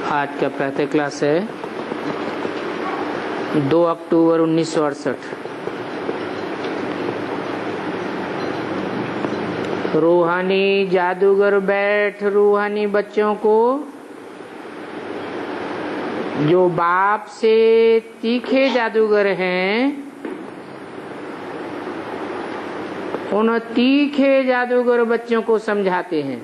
आज का प्रातः क्लास है 2 अक्टूबर 1968। रूहानी जादूगर बैठ रूहानी बच्चों को जो बाप से तीखे जादूगर हैं उन तीखे जादूगर बच्चों को समझाते हैं।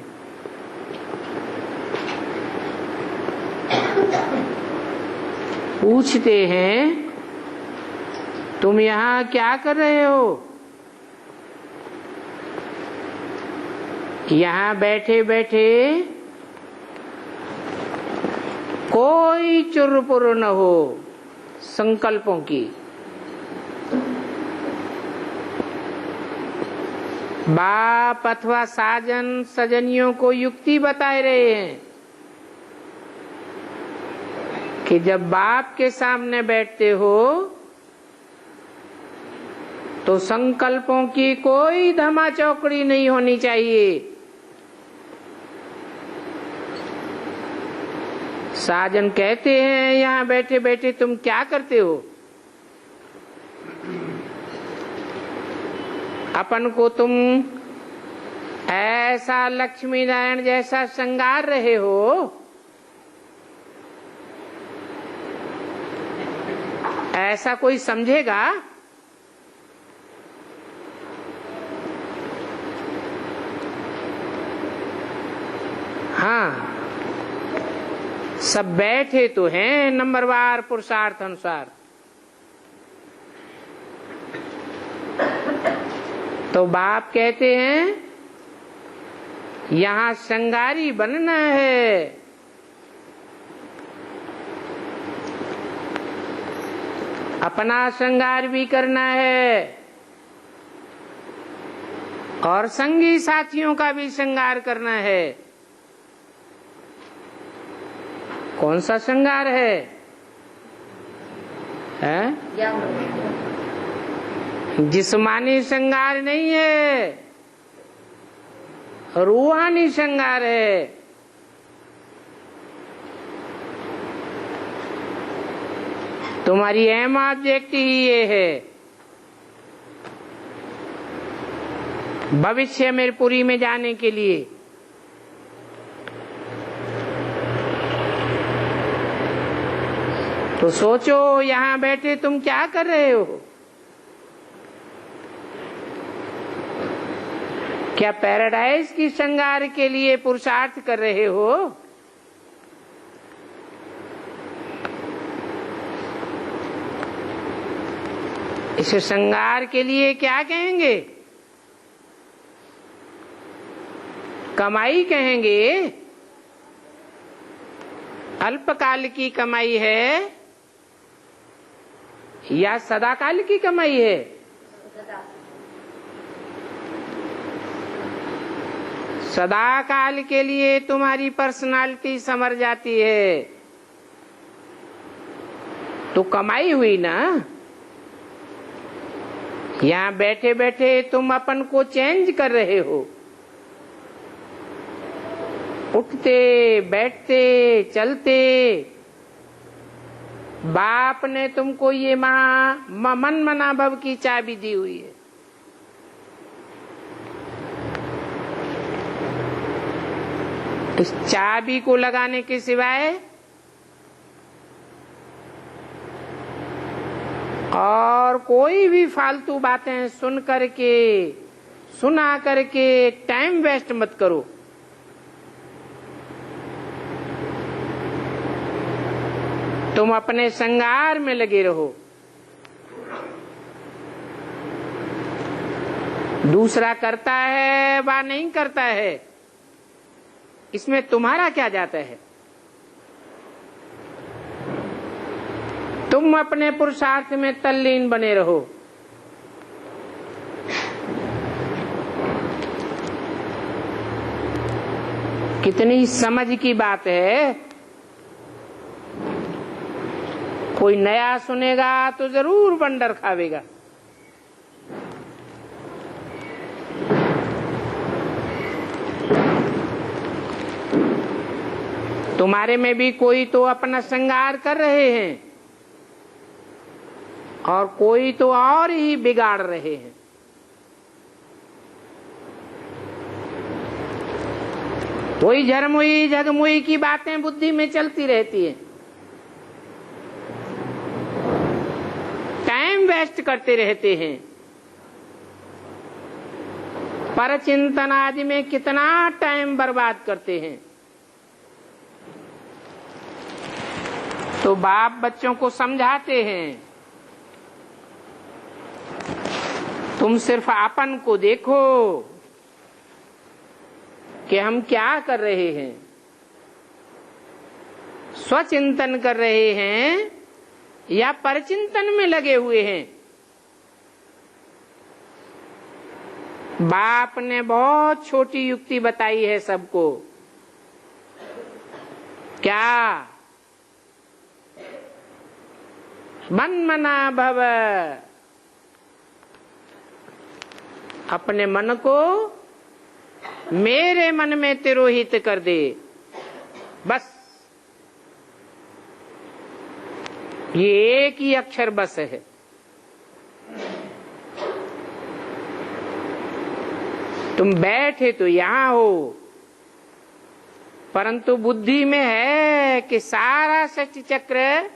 पूछते हैं तुम यहाँ क्या कर रहे हो? यहाँ बैठे बैठे कोई चुरपुर न हो संकल्पों की। बाप अथवा साजन सजनियों को युक्ति बताए रहे हैं कि जब बाप के सामने बैठते हो तो संकल्पों की कोई धमा चौकड़ी नहीं होनी चाहिए। साजन कहते हैं यहाँ बैठे बैठे तुम क्या करते हो? अपन को तुम ऐसा लक्ष्मी नारायण जैसा श्रृंगार रहे हो, ऐसा कोई समझेगा? हाँ, सब बैठे तो हैं नंबरवार पुरुषार्थ अनुसार। तो बाप कहते हैं यहाँ श्रृंगारी बनना है। अपना श्रृंगार भी करना है और संगी साथियों का भी श्रृंगार करना है। कौन सा श्रृंगार है? जिस्मानी श्रृंगार नहीं है, रूहानी श्रृंगार है। तुम्हारी एम ऑब्जेक्ट ही ये है, भविष्य में पुरी में जाने के लिए। तो सोचो यहाँ बैठे तुम क्या कर रहे हो? क्या पैराडाइज की श्रृंगार के लिए पुरुषार्थ कर रहे हो? इस श्रृंगार के लिए क्या कहेंगे? कमाई कहेंगे। अल्पकाल की कमाई है या सदाकाल की कमाई है? सदाकाल के लिए तुम्हारी पर्सनालिटी संवर जाती है तो कमाई हुई ना। यहाँ बैठे बैठे तुम अपन को चेंज कर रहे हो। उठते बैठते चलते बाप ने तुमको ये मन मनाभव की चाबी दी हुई है। इस चाबी को लगाने के सिवाय और कोई भी फालतू बातें सुना करके टाइम वेस्ट मत करो। तुम अपने श्रृंगार में लगे रहो। दूसरा करता है वा नहीं करता है, इसमें तुम्हारा क्या जाता है? तुम अपने पुरुषार्थ में तल्लीन बने रहो। कितनी समझ की बात है। कोई नया सुनेगा तो जरूर बंडर खावेगा। तुम्हारे में भी कोई तो अपना श्रृंगार कर रहे हैं और कोई तो और ही बिगाड़ रहे हैं। कोई झरमुई झगमुई की बातें बुद्धि में चलती रहती है, टाइम वेस्ट करते रहते हैं। परचिंतन आदि में कितना टाइम बर्बाद करते हैं। तो बाप बच्चों को समझाते हैं, तुम सिर्फ अपन को देखो कि हम क्या कर रहे हैं, स्वचिंतन कर रहे हैं या परचिंतन में लगे हुए हैं। बाप ने बहुत छोटी युक्ति बताई है सबको। क्या? मन्मना भव, अपने मन को मेरे मन में तिरोहित कर दे। बस ये एक ही अक्षर बस है। तुम बैठे तो यहां हो, परंतु बुद्धि में है कि सारा सच चक्र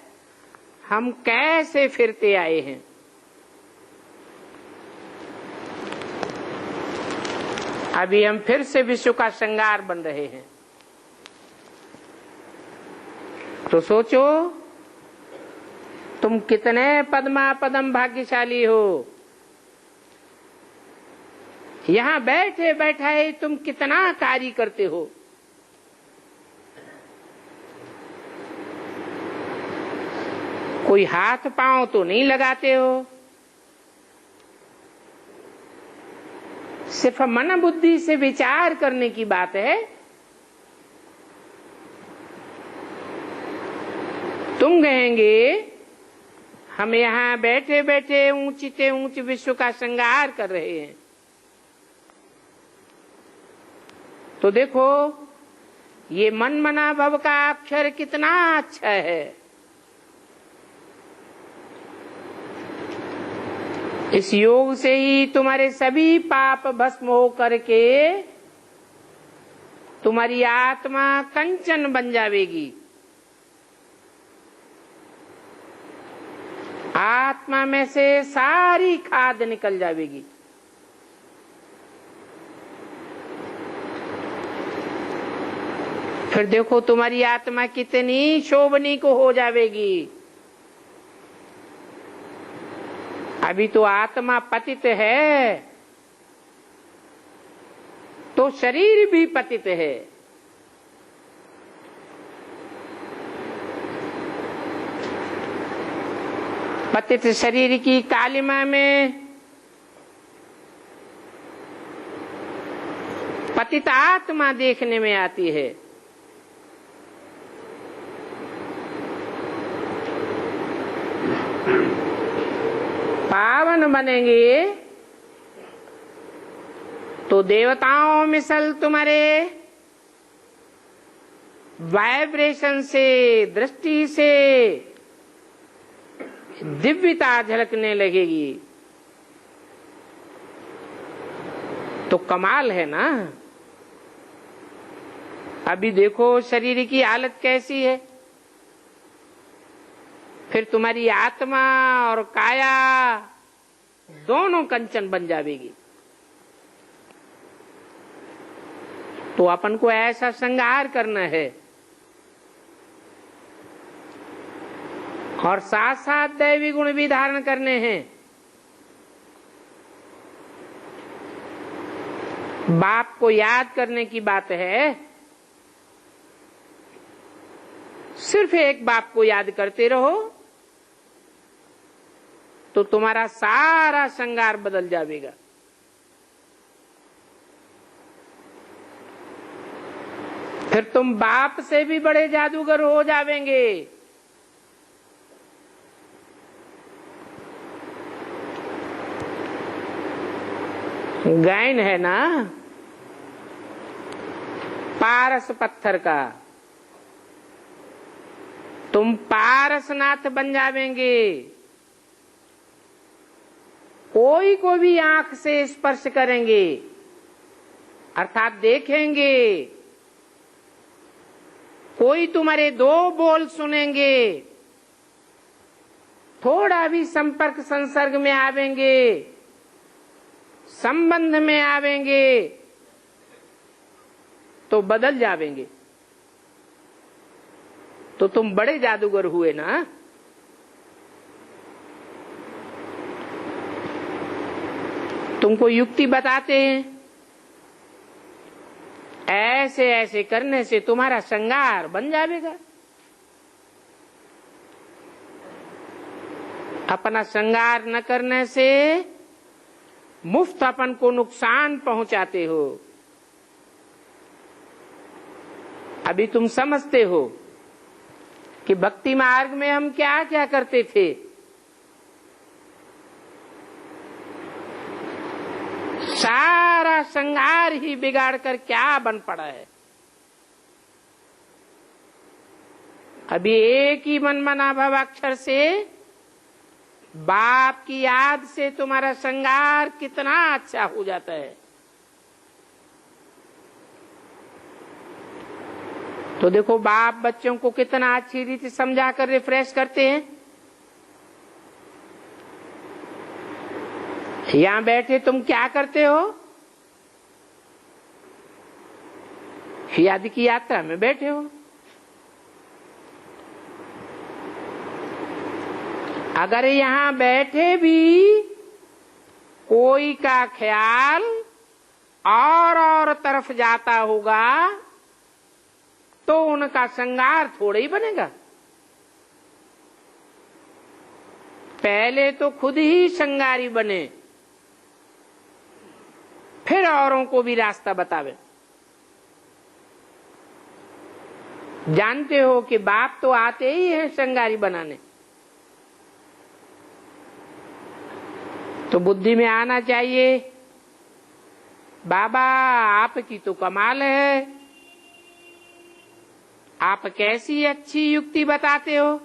हम कैसे फिरते आए हैं। अभी हम फिर से विश्व का श्रृंगार बन रहे हैं। तो सोचो तुम कितने पद्मा पदम भाग्यशाली हो। यहां बैठे बैठाए तुम कितना कार्य करते हो। कोई हाथ पांव तो नहीं लगाते हो, सिर्फ मन बुद्धि से विचार करने की बात है। तुम कहेंगे हम यहाँ बैठे बैठे ऊंचे ऊंचे विश्व का श्रृंगार कर रहे हैं। तो देखो ये मन मना भव का अक्षर कितना अच्छा है। इस योग से ही तुम्हारे सभी पाप भस्म हो करके तुम्हारी आत्मा कंचन बन जाएगी। आत्मा में से सारी खाद निकल जाएगी। फिर देखो तुम्हारी आत्मा कितनी शोभनी को हो जाएगी। अभी तो आत्मा पतित है तो शरीर भी पतित है। पतित शरीर की कालिमा में पतित आत्मा देखने में आती है। पावन बनेंगे तो देवताओं मिसल तुम्हारे वाइब्रेशन से, दृष्टि से दिव्यता झलकने लगेगी। तो कमाल है ना। अभी देखो शरीर की हालत कैसी है, फिर तुम्हारी आत्मा और काया दोनों कंचन बन जाएगी। तो अपन को ऐसा श्रृंगार करना है और साथ साथ दैवी गुण भी धारण करने हैं। बाप को याद करने की बात है। सिर्फ एक बाप को याद करते रहो तो तुम्हारा सारा श्रृंगार बदल जाएगा। फिर तुम बाप से भी बड़े जादूगर हो जावेंगे। गायन है ना पारस पत्थर का, तुम पारसनाथ बन जावेंगे। कोई को भी आंख से स्पर्श करेंगे अर्थात देखेंगे, कोई तुम्हारे दो बोल सुनेंगे, थोड़ा भी संपर्क संसर्ग में आवेंगे, संबंध में आवेंगे तो बदल जावेंगे। तो तुम बड़े जादूगर हुए ना। तुमको युक्ति बताते हैं, ऐसे ऐसे करने से तुम्हारा श्रृंगार बन जाएगा। अपना श्रृंगार न करने से मुफ्त अपन को नुकसान पहुंचाते हो। अभी तुम समझते हो कि भक्ति मार्ग में हम क्या क्या करते थे। सारा श्रृंगार ही बिगाड़ कर क्या बन पड़ा है। अभी एक ही मनमना भव अक्षर से बाप की याद से तुम्हारा श्रृंगार कितना अच्छा हो जाता है। तो देखो बाप बच्चों को कितना अच्छी रीति समझा कर रिफ्रेश करते हैं। यहां बैठे तुम क्या करते हो? याद की यात्रा में बैठे हो। अगर यहां बैठे भी कोई का ख्याल और तरफ जाता होगा तो उनका श्रृंगार थोड़ा ही बनेगा। पहले तो खुद ही श्रृंगारी बने, फिर औरों को भी रास्ता बतावे। जानते हो कि बाप तो आते ही हैं श्रृंगारी बनाने। तो बुद्धि में आना चाहिए, बाबा आपकी तो कमाल है, आप कैसी अच्छी युक्ति बताते हो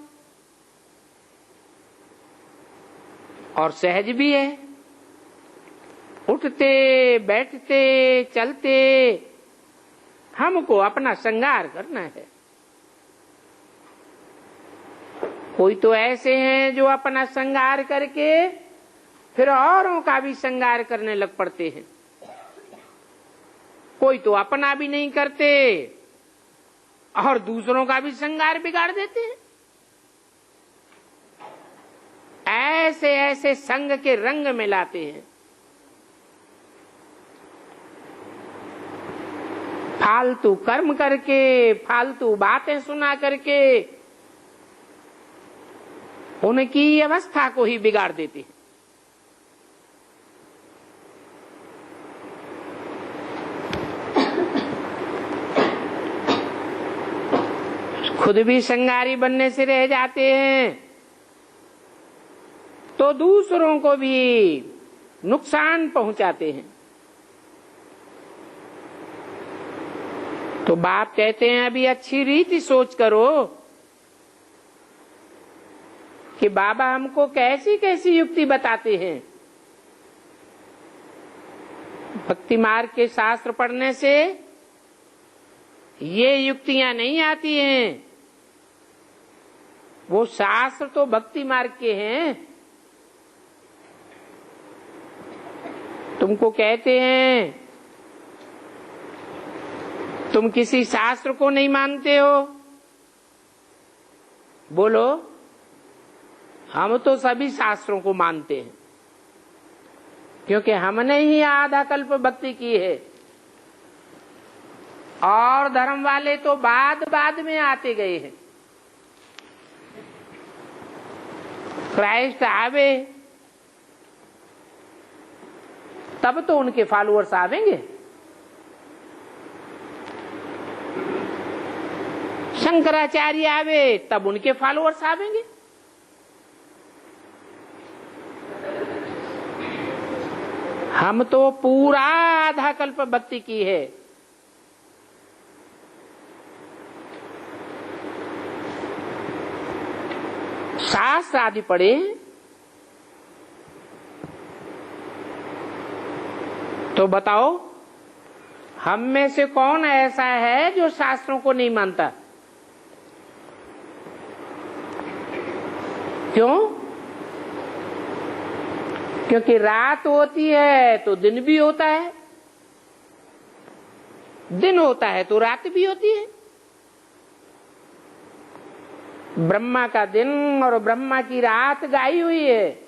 और सहज भी है। उठते बैठते चलते हमको अपना श्रृंगार करना है। कोई तो ऐसे हैं जो अपना श्रृंगार करके फिर औरों का भी श्रृंगार करने लग पड़ते हैं। कोई तो अपना भी नहीं करते और दूसरों का भी श्रृंगार बिगाड़ देते हैं। ऐसे ऐसे संग के रंग में लाते हैं। फालतू कर्म करके, फालतू बातें सुना करके उनकी अवस्था को ही बिगाड़ देते हैं। खुद भी श्रृंगारी बनने से रह जाते हैं तो दूसरों को भी नुकसान पहुंचाते हैं। तो बाप कहते हैं अभी अच्छी रीति सोच करो कि बाबा हमको कैसी कैसी युक्ति बताते हैं। भक्ति मार्ग के शास्त्र पढ़ने से ये युक्तियां नहीं आती हैं। वो शास्त्र तो भक्ति मार्ग के हैं। तुमको कहते हैं तुम किसी शास्त्र को नहीं मानते हो, बोलो हम तो सभी शास्त्रों को मानते हैं, क्योंकि हमने ही आधा कल्प भक्ति की है और धर्म वाले तो बाद में आते गए हैं। क्राइस्ट आवे तब तो उनके फॉलोअर्स आवेंगे। शंकराचार्य आवे तब उनके फॉलोअर्स आवेंगे। हम तो पूरा आधा कल्प भक्ति की है। शास्त्र आदि पढ़े तो बताओ हम में से कौन ऐसा है जो शास्त्रों को नहीं मानता? क्यों? क्योंकि रात होती है तो दिन भी होता है, दिन होता है तो रात भी होती है। ब्रह्मा का दिन और ब्रह्मा की रात गाई हुई है।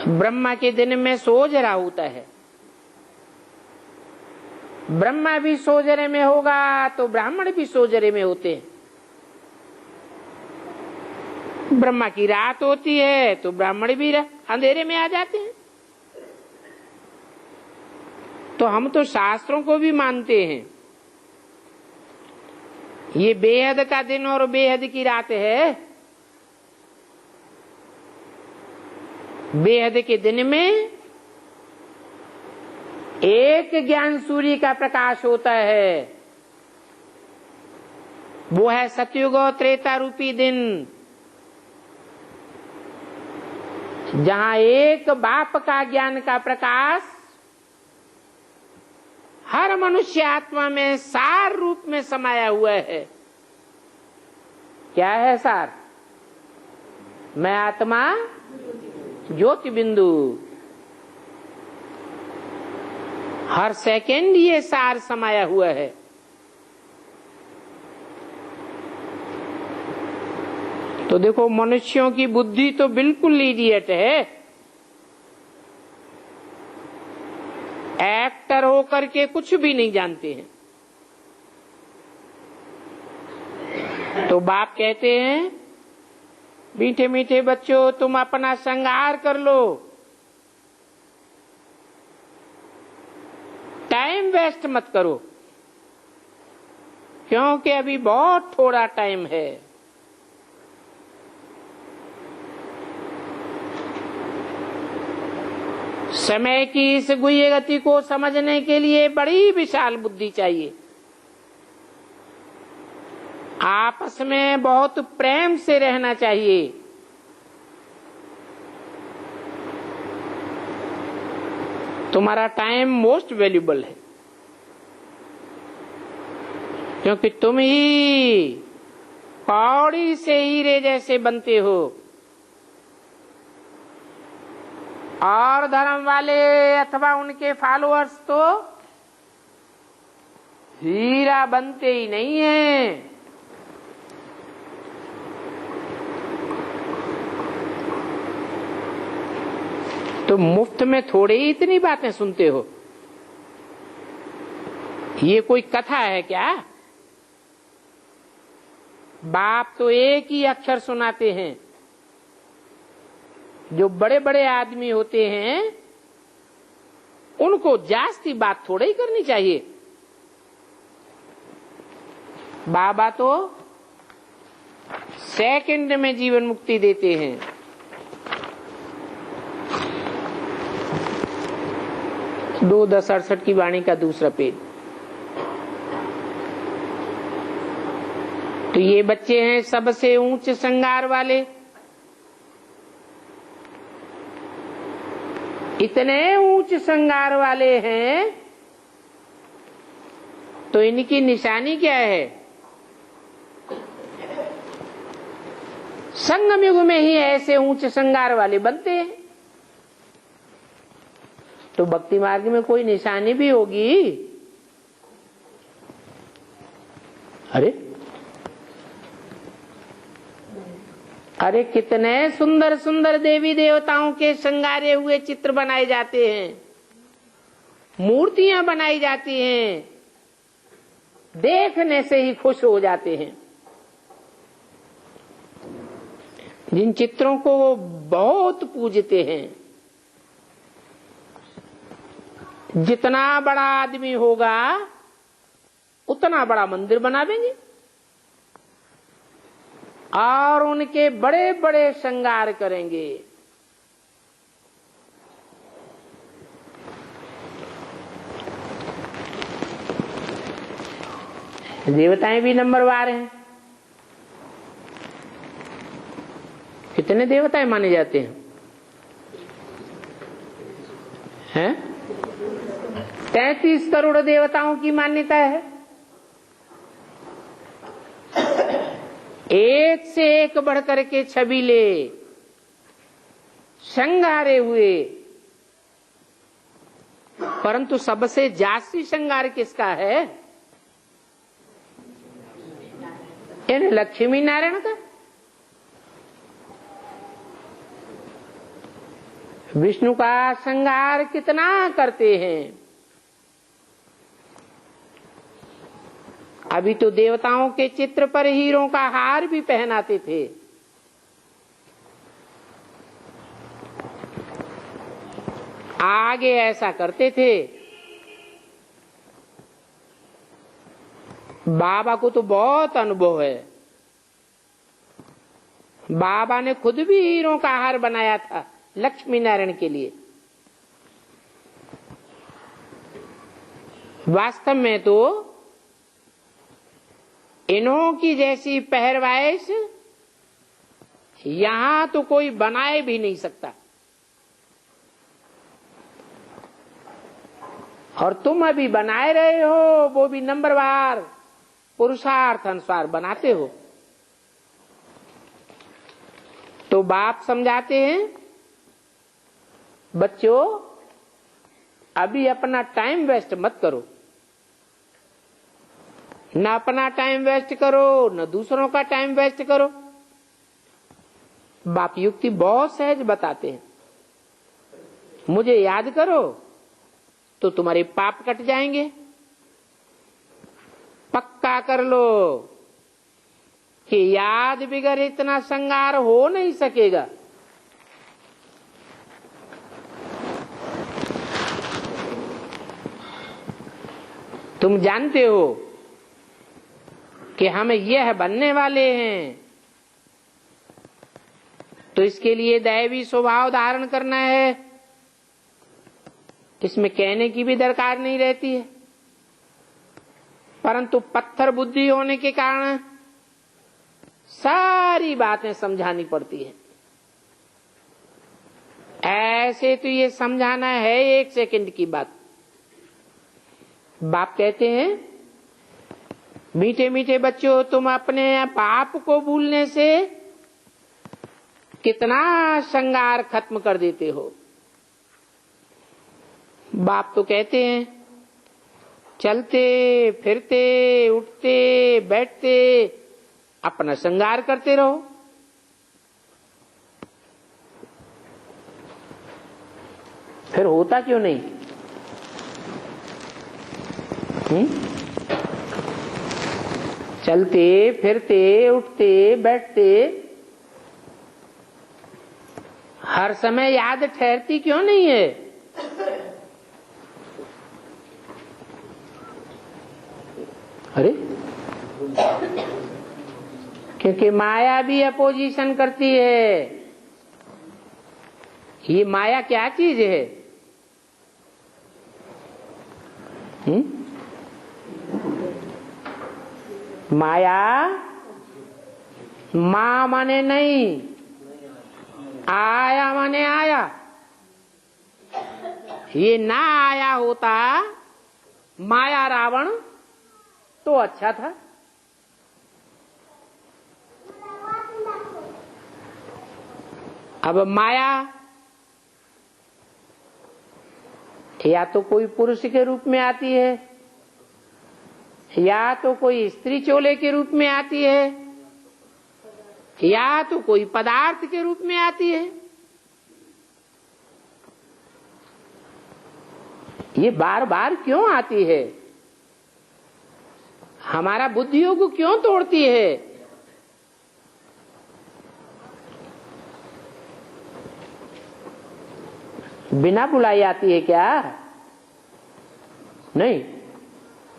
ब्रह्मा के दिन में सोजरा होता है, ब्रह्मा भी सोजरे में होगा तो ब्राह्मण भी सोजरे में होते हैं। ब्रह्मा की रात होती है तो ब्राह्मण भी अंधेरे में आ जाते हैं। तो हम तो शास्त्रों को भी मानते हैं। ये बेहद का दिन और बेहद की रात है। बेहद के दिन में एक ज्ञान सूर्य का प्रकाश होता है, वो है सतयुग और त्रेता रूपी दिन, जहां एक बाप का ज्ञान का प्रकाश हर मनुष्य आत्मा में सार रूप में समाया हुआ है। क्या है सार? मैं आत्मा ज्योति बिंदु। हर सेकंड ये सार समाया हुआ है। तो देखो मनुष्यों की बुद्धि तो बिल्कुल इडियट है। एक्टर होकर के कुछ भी नहीं जानते हैं। तो बाप कहते हैं मीठे मीठे बच्चों तुम अपना श्रृंगार कर लो, टाइम वेस्ट मत करो, क्योंकि अभी बहुत थोड़ा टाइम है। समय की इस गुह्य गति को समझने के लिए बड़ी विशाल बुद्धि चाहिए। आपस में बहुत प्रेम से रहना चाहिए। तुम्हारा टाइम मोस्ट वैल्यूबल है, क्योंकि तुम ही कौड़ी से हीरे जैसे बनते हो। और धर्म वाले अथवा उनके फॉलोअर्स तो हीरा बनते ही नहीं है। तो मुफ्त में थोड़े ही इतनी बातें सुनते हो। ये कोई कथा है क्या? बाप तो एक ही अक्षर सुनाते हैं। जो बड़े बड़े आदमी होते हैं उनको जास्ती बात थोड़ा ही करनी चाहिए। बाबा तो सेकंड में जीवन मुक्ति देते हैं। दो 1068 की वाणी का दूसरा पेज। तो ये बच्चे हैं सबसे ऊंच श्रृंगार वाले। इतने ऊंच श्रृंगार वाले हैं तो इनकी निशानी क्या है? संगम युग में ही ऐसे ऊंच श्रृंगार वाले बनते हैं। तो भक्ति मार्ग में कोई निशानी भी होगी। अरे कितने सुंदर सुंदर देवी देवताओं के श्रृंगारे हुए चित्र बनाए जाते हैं, मूर्तियां बनाई जाती हैं, देखने से ही खुश हो जाते हैं। जिन चित्रों को वो बहुत पूजते हैं। जितना बड़ा आदमी होगा उतना बड़ा मंदिर बना देंगे और उनके बड़े बड़े श्रृंगार करेंगे। देवताएं भी नंबरवार हैं। कितने देवताएं माने जाते हैं? 33 करोड़ देवताओं की मान्यता है। एक से एक बढ़कर के छबीले, श्रृंगारे हुए, परंतु सबसे जास्ती श्रृंगार किसका है? लक्ष्मी नारायण का। विष्णु का श्रृंगार कितना करते हैं? अभी तो देवताओं के चित्र पर हीरों का हार भी पहनाते थे। आगे ऐसा करते थे। बाबा को तो बहुत अनुभव है। बाबा ने खुद भी हीरों का हार बनाया था लक्ष्मी नारायण के लिए। वास्तव में तो इन्हों की जैसी पहरवाइश यहां तो कोई बनाए भी नहीं सकता। और तुम अभी बनाए रहे हो, वो भी नंबरवार पुरुषार्थ अनुसार बनाते हो। तो बाप समझाते हैं, बच्चों अभी अपना टाइम वेस्ट मत करो। न अपना टाइम वेस्ट करो, न दूसरों का टाइम वेस्ट करो। बाप युक्ति बहुत सहज बताते हैं। मुझे याद करो तो तुम्हारे पाप कट जाएंगे। पक्का कर लो कि याद बिगर इतना श्रृंगार हो नहीं सकेगा। तुम जानते हो कि हम यह बनने वाले हैं, तो इसके लिए दैवी स्वभाव धारण करना है। इसमें कहने की भी दरकार नहीं रहती है, परंतु पत्थर बुद्धि होने के कारण सारी बातें समझानी पड़ती है। ऐसे तो ये समझाना है 1 सेकंड की बात। बाप कहते हैं, मीठे मीठे बच्चों, तुम अपने बाप को भूलने से कितना श्रृंगार खत्म कर देते हो। बाप तो कहते हैं, चलते फिरते उठते बैठते अपना श्रृंगार करते रहो। फिर होता क्यों नहीं? चलते फिरते उठते बैठते हर समय याद ठहरती क्यों नहीं है? अरे, क्योंकि माया भी अपोजिशन करती है। ये माया क्या चीज है? माया मां माने नहीं, आया माने आया। ये ना आया होता माया रावण तो अच्छा था। अब माया या तो कोई पुरुष के रूप में आती है, या तो कोई स्त्री चोले के रूप में आती है, या तो कोई पदार्थ के रूप में आती है। ये बार बार क्यों आती है? हमारा बुद्धियों को क्यों तोड़ती है? बिना बुलाई आती है क्या? नहीं,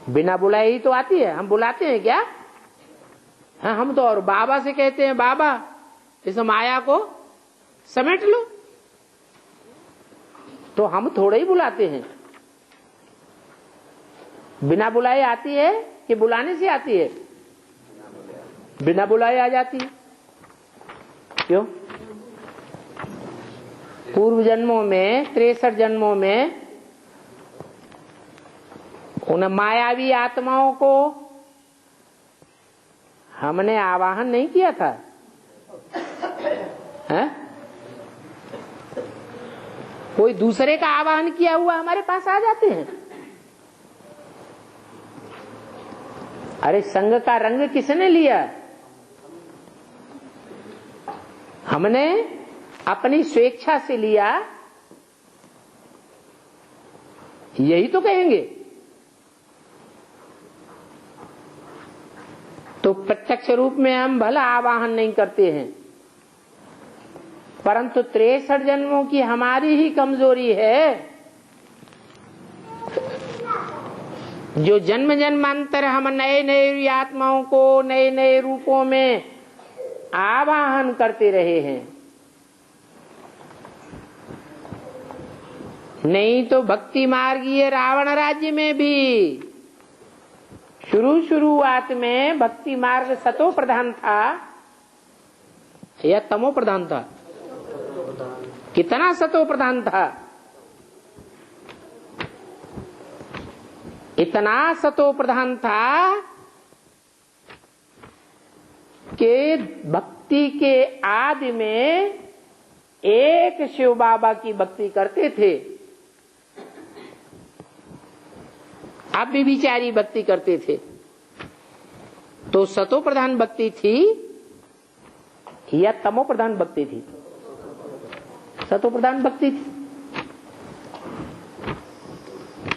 बिना बुलाए ही तो आती है। हम बुलाते हैं क्या? हाँ, हम तो और बाबा से कहते हैं, बाबा इस माया को समेट लो। तो हम थोड़े ही बुलाते हैं। बिना बुलाए आती है कि बुलाने से आती है? बिना बुलाए आ जाती है। क्यों? पूर्व जन्मों में 63 जन्मों में उन मायावी आत्माओं को हमने आवाहन नहीं किया था, है? कोई दूसरे का आवाहन किया हुआ हमारे पास आ जाते हैं। अरे संग का रंग किसने लिया? हमने अपनी स्वेच्छा से लिया, यही तो कहेंगे। तो प्रत्यक्ष रूप में हम भला आवाहन नहीं करते हैं, परंतु 63 जन्मों की हमारी ही कमजोरी है, जो जन्म जन्मांतर हम नए नए आत्माओं को नए नए रूपों में आवाहन करते रहे हैं। नहीं तो भक्ति मार्गीय रावण राज्य में भी शुरुआत में भक्ति मार्ग सतो प्रधान था या तमो प्रधान था? कितना सतो प्रधान था? इतना सतो प्रधान था कि भक्ति के आदि में एक शिव बाबा की भक्ति करते थे, अब भी विचारी भक्ति करते थे। तो सतो प्रधान भक्ति थी या तमो प्रधान भक्ति थी? सतो प्रधान भक्ति थी।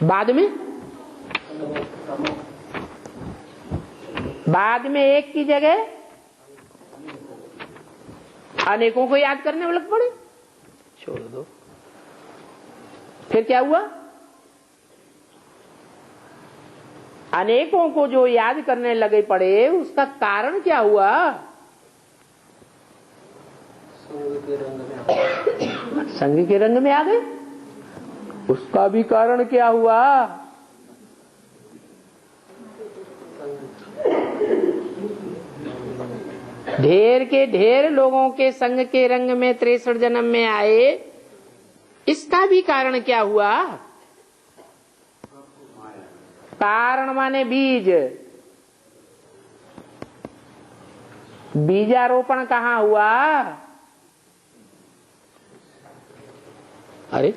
बाद में एक की जगह अनेकों को याद करने में लग पड़े। छोड़ दो। फिर क्या हुआ? अनेकों को जो याद करने लगे पड़े, उसका कारण क्या हुआ? संग के रंग में आ गए। उसका भी कारण क्या हुआ? ढेर के ढेर लोगों के संग के रंग में 63 जन्म में आए, इसका भी कारण क्या हुआ? कारण माने बीज। बीजारोपण कहाँ हुआ? अरे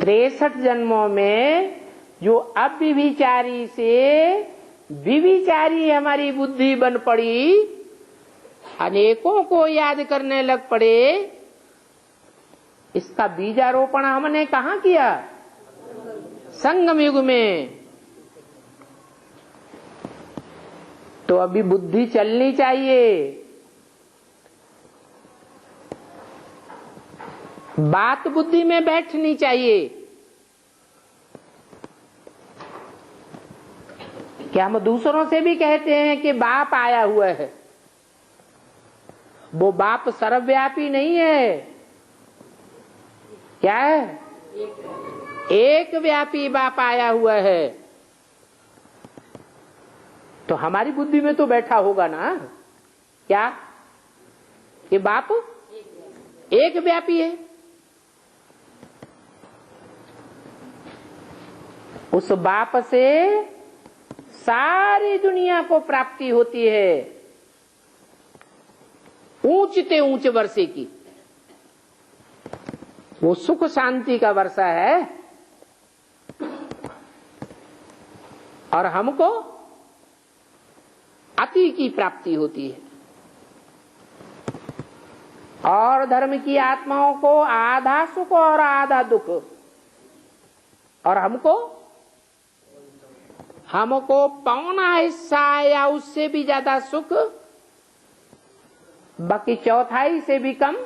63 जन्मों में जो अब विचारी से विविचारी हमारी बुद्धि बन पड़ी, अनेकों को याद करने लग पड़े, इसका बीजारोपण हमने कहाँ किया? संगम युग में। तो अभी बुद्धि चलनी चाहिए, बात बुद्धि में बैठनी चाहिए। क्या हम दूसरों से भी कहते हैं कि बाप आया हुआ है? वो बाप सर्वव्यापी नहीं है। क्या है? एक व्यापी बाप आया हुआ है। तो हमारी बुद्धि में तो बैठा होगा ना? क्या ये बाप एक व्यापी है? उस बाप से सारी दुनिया को प्राप्ति होती है, ऊंचते ऊंच वर्षे की। वो सुख शांति का वर्षा है, और हमको अति की प्राप्ति होती है। और धर्म की आत्माओं को आधा सुख और आधा दुख, और हमको पौना हिस्सा या उससे भी ज्यादा सुख, बाकी चौथाई से भी कम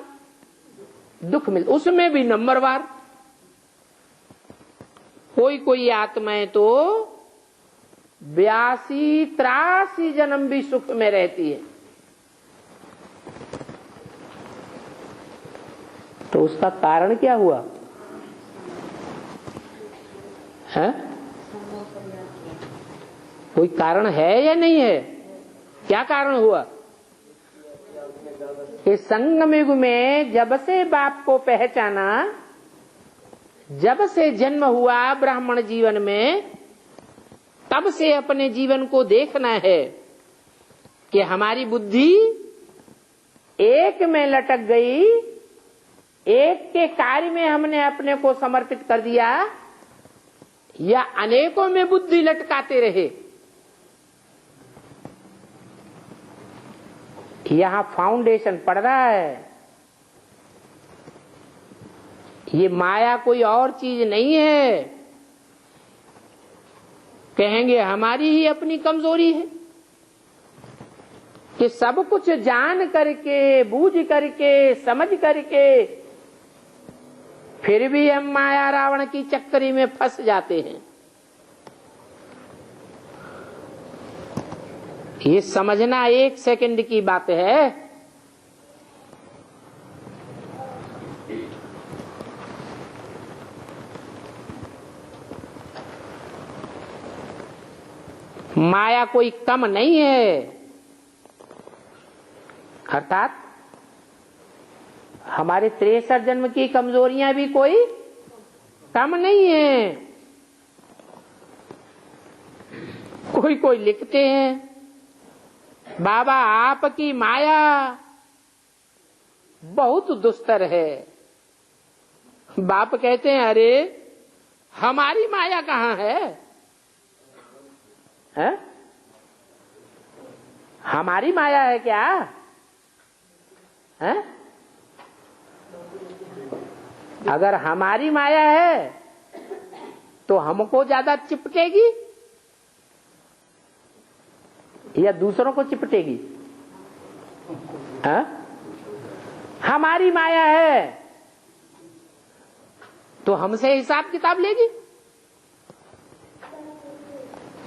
दुख मिल, उसमें भी नंबरवार। कोई आत्माएं तो 82-83 जन्म भी सुख में रहती है। तो उसका कारण क्या हुआ है? कोई कारण है या नहीं है? क्या कारण हुआ? कि संगम युग में जब से बाप को पहचाना, जब से जन्म हुआ ब्राह्मण जीवन में, तब से अपने जीवन को देखना है कि हमारी बुद्धि एक में लटक गई, एक के कार्य में हमने अपने को समर्पित कर दिया, या अनेकों में बुद्धि लटकाते रहे। यहां फाउंडेशन पड़ रहा है। ये माया कोई और चीज नहीं है। कहेंगे हमारी ही अपनी कमजोरी है कि सब कुछ जान करके, बूझ करके, समझ करके फिर भी हम माया रावण की चक्करी में फंस जाते हैं। ये समझना 1 सेकंड की बात है। माया कोई कम नहीं है, अर्थात हमारे 63 जन्म की कमजोरियां भी कोई कम नहीं है। कोई कोई लिखते हैं, बाबा आपकी माया बहुत दुस्तर है। बाप कहते हैं अरे हमारी माया कहाँ है? हमारी माया है क्या? है? अगर हमारी माया है तो हमको ज्यादा चिपटेगी या दूसरों को चिपटेगी? हमारी माया है तो हमसे हिसाब किताब लेगी?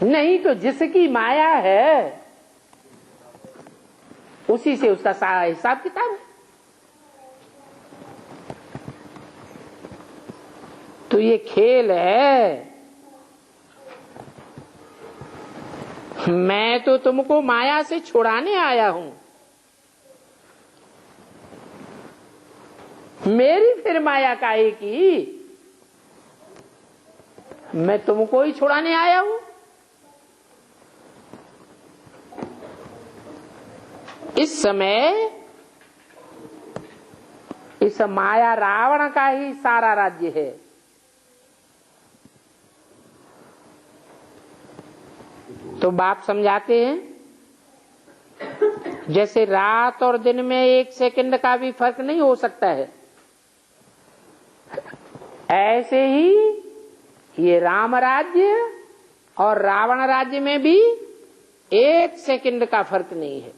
नहीं तो जिसकी माया है उसी से उसका सारा हिसाब किताब है। तो ये खेल है। मैं तो तुमको माया से छुड़ाने आया हूं, मेरी फिर माया काहे की? मैं तुमको ही छुड़ाने आया हूं। इस समय इस माया रावण का ही सारा राज्य है। तो बाप समझाते हैं जैसे रात और दिन में 1 सेकंड का भी फर्क नहीं हो सकता है, ऐसे ही ये राम राज्य और रावण राज्य में भी 1 सेकंड का फर्क नहीं है।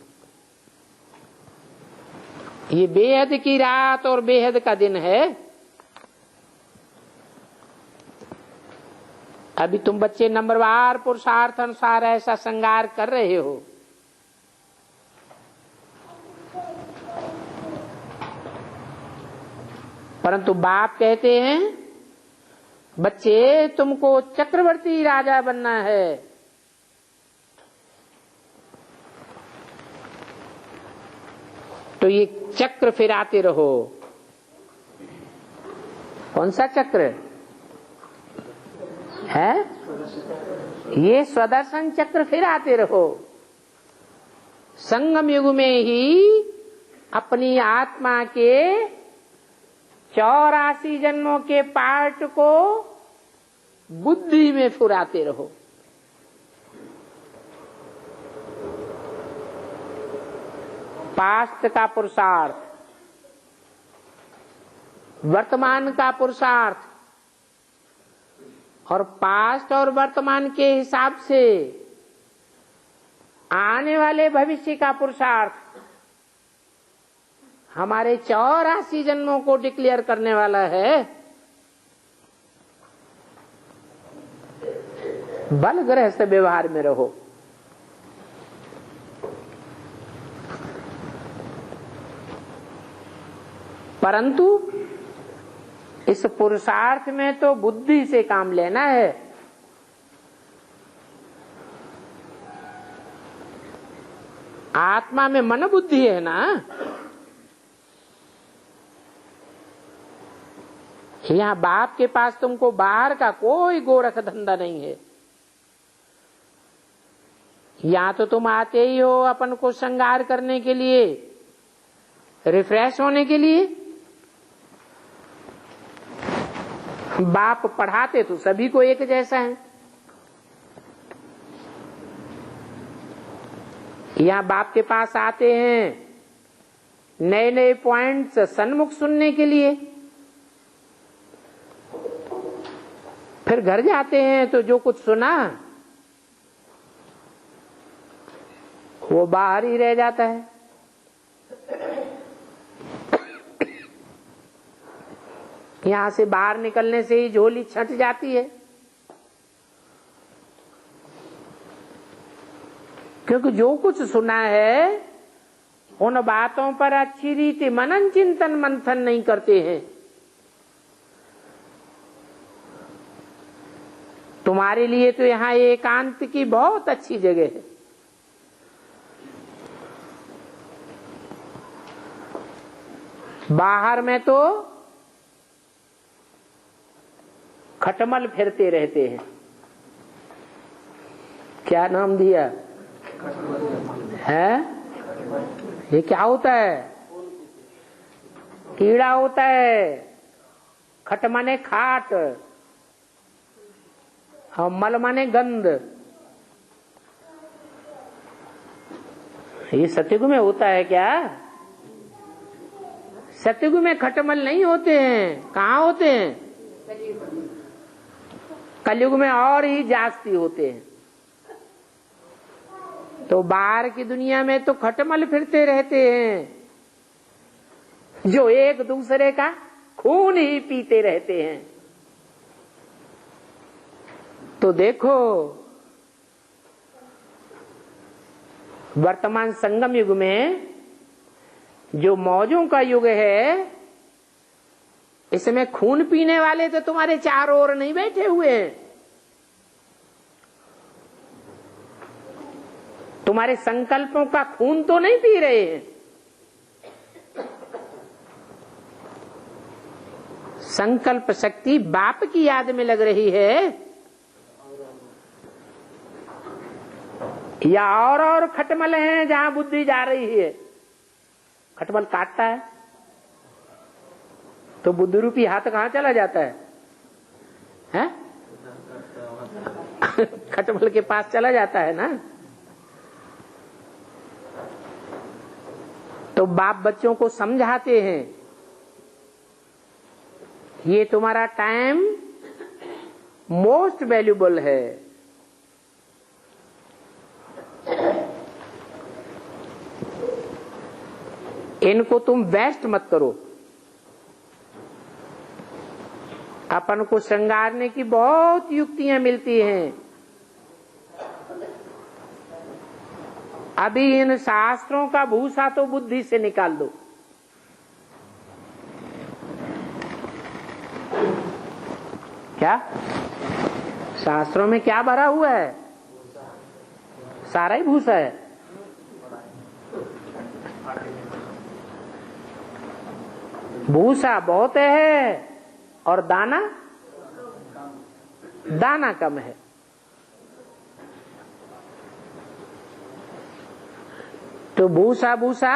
ये बेहद की रात और बेहद का दिन है। अभी तुम बच्चे नंबरवार पुरुषार्थ अनुसार ऐसा श्रृंगार कर रहे हो। परंतु बाप कहते हैं बच्चे तुमको चक्रवर्ती राजा बनना है। तो ये चक्र फिराते रहो। कौन सा चक्र है? ये स्वदर्शन चक्र फिराते रहो। संगम युग में ही अपनी आत्मा के 84 जन्मों के पार्ट को बुद्धि में फुराते रहो। पास्ट का पुरुषार्थ, वर्तमान का पुरुषार्थ और पास्ट और वर्तमान के हिसाब से आने वाले भविष्य का पुरुषार्थ हमारे 84 जन्मों को डिक्लेयर करने वाला है। बल गृहस्थ व्यवहार में रहो। परंतु इस पुरुषार्थ में तो बुद्धि से काम लेना है। आत्मा में मन बुद्धि है ना, यहाँ बाप के पास तुमको बाहर का कोई गोरख धंधा नहीं है। यहाँ तो तुम आते ही हो अपन को श्रृंगार करने के लिए, रिफ्रेश होने के लिए। बाप पढ़ाते तो सभी को एक जैसा है। यहाँ बाप के पास आते हैं नए नए पॉइंट्स सन्मुख सुनने के लिए, फिर घर जाते हैं तो जो कुछ सुना वो बाहर ही रह जाता है। यहां से बाहर निकलने से ही झोली छट जाती है, क्योंकि जो कुछ सुना है उन बातों पर अच्छी रीति मनन चिंतन मंथन नहीं करते हैं। तुम्हारे लिए तो यहाँ एकांत की बहुत अच्छी जगह है। बाहर में तो खटमल फिरते रहते हैं। क्या नाम दिया है? ये क्या होता है? कीड़ा होता है। खट माने खाट और मल माने गंध। ये सतयुग में होता है क्या? सतयुग में खटमल नहीं होते हैं। कहाँ होते हैं? कलयुग में और ही जास्ती होते हैं। तो बाहर की दुनिया में तो खटमल फिरते रहते हैं, जो एक दूसरे का खून ही पीते रहते हैं। तो देखो, वर्तमान संगम युग में जो मौजों का युग है, इसमें खून पीने वाले तो तुम्हारे चारों ओर नहीं बैठे हुए हैं। तुम्हारे संकल्पों का खून तो नहीं पी रहे हैं। संकल्प शक्ति बाप की याद में लग रही है, या और खटमल हैं जहां बुद्धि जा रही है। खटमल काटता है तो बुद्धि रूपी हाथ कहां चला जाता है? खटमल के पास चला जाता है ना। तो बाप बच्चों को समझाते हैं, ये तुम्हारा टाइम मोस्ट वैल्यूबल है। इनको तुम वेस्ट मत करो। अपन को श्रृंगारने की बहुत युक्तियां मिलती हैं। अभी इन शास्त्रों का भूसा तो बुद्धि से निकाल दो। क्या शास्त्रों में क्या भरा हुआ है? सारा ही भूसा है। भूसा बहुत है और दाना कम है। तो भूसा